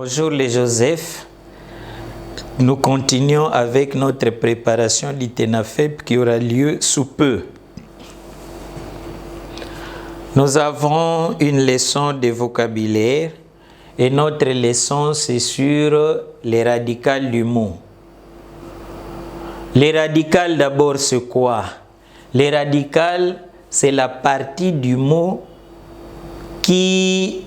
Bonjour les Joseph. Nous continuons avec notre préparation du TENAFEP qui aura lieu sous peu. Nous avons une leçon de vocabulaire et notre leçon c'est sur les radicales du mot. Les radicales d'abord c'est quoi? Les radicales c'est la partie du mot qui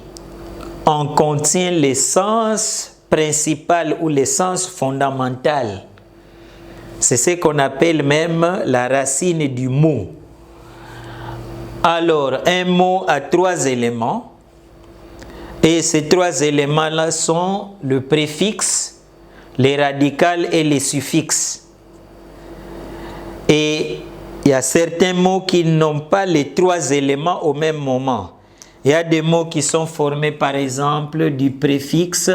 en contient l'essence principale ou l'essence fondamentale. C'est ce qu'on appelle même la racine du mot. Alors, un mot a trois éléments. Et ces trois éléments-là sont le préfixe, les radicales et les suffixes. Et il y a certains mots qui n'ont pas les trois éléments au même moment. Il y a des mots qui sont formés par exemple du préfixe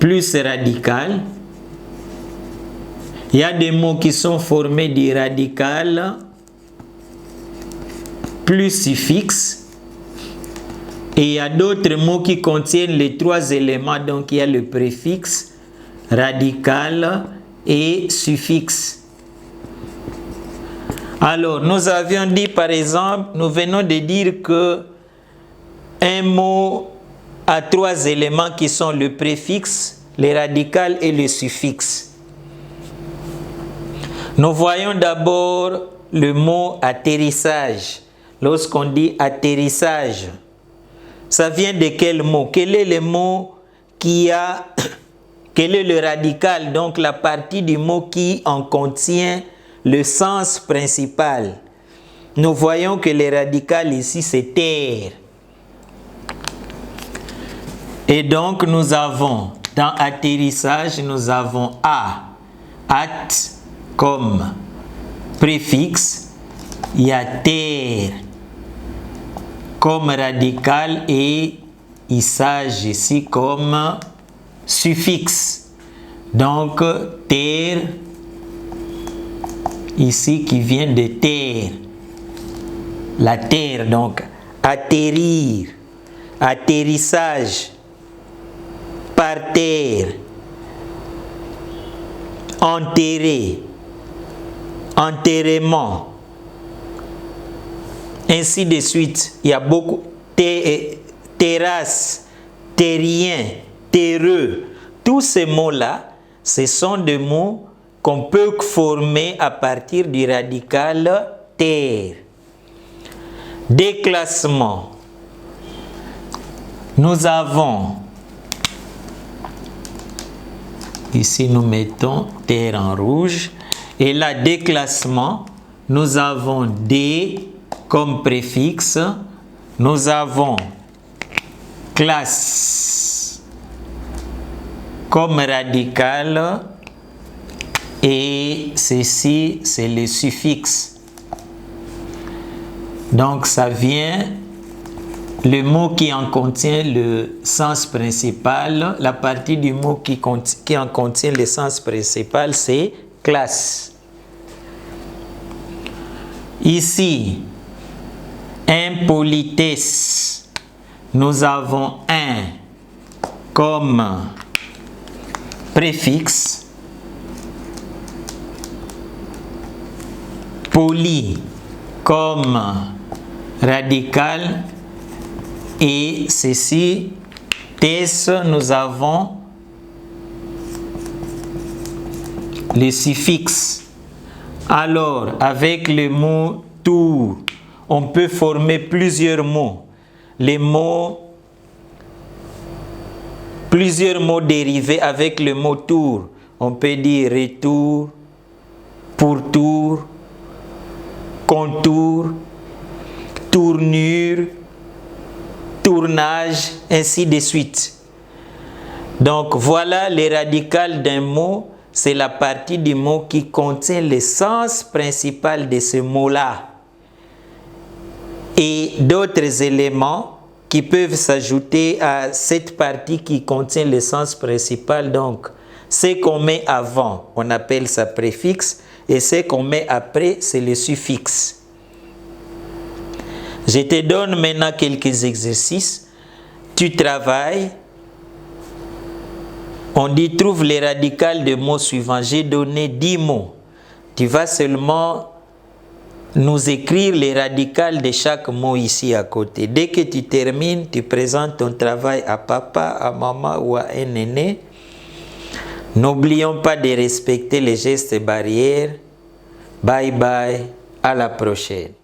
plus radical. Il y a des mots qui sont formés du radical plus suffixe. Et il y a d'autres mots qui contiennent les trois éléments. Donc il y a le préfixe, radical et suffixe. Alors, nous avions dit par exemple, nous venons de dire que un mot a trois éléments qui sont le préfixe, les radicales et le suffixe. Nous voyons d'abord le mot atterrissage. Lorsqu'on dit atterrissage, ça vient de quel mot? Quel est le mot qui a... Quel est le radical? Donc la partie du mot qui en contient le sens principal. Nous voyons que le radical ici c'est terre. Et donc nous avons dans atterrissage, nous avons a, at comme préfixe, il y a terre comme radical et issage ici comme suffixe. Donc terre ici qui vient de terre, la terre, donc atterrir, atterrissage, par terre, enterrer, enterrement, ainsi de suite. Il y a beaucoup, terrasse, terrien, terreux, tous ces mots-là, ce sont des mots qu'on peut former à partir du radical terre. Déclassement. Nous avons, ici nous mettons terre en rouge, et là déclassement, nous avons dé comme préfixe, nous avons classe comme radical, et ceci, c'est le suffixe. Donc, ça vient, le mot qui en contient le sens principal, la partie du mot qui en contient le sens principal, c'est classe. Ici, impolitesse, nous avons un comme préfixe, poli comme radical et ceci, tes, nous avons le suffixe. Alors, avec le mot tour, on peut former plusieurs mots. Les mots, plusieurs mots dérivés avec le mot tour. On peut dire retour, pourtour, contour, tournure, tournage, ainsi de suite. Donc voilà les radicales d'un mot, c'est la partie du mot qui contient le sens principal de ce mot-là. Et d'autres éléments qui peuvent s'ajouter à cette partie qui contient le sens principal. Donc ce qu'on met avant, on appelle ça préfixe. Et ce qu'on met après, c'est le suffixe. Je te donne maintenant quelques exercices tu travailles. On dit trouve les radicales des mots suivants. J'ai donné 10 mots. Tu vas seulement nous écrire les radicales de chaque mot ici à côté. Dès que tu termines, tu présentes ton travail à papa, à maman ou à un aîné. N'oublions pas de respecter les gestes barrières. Bye bye, à la prochaine.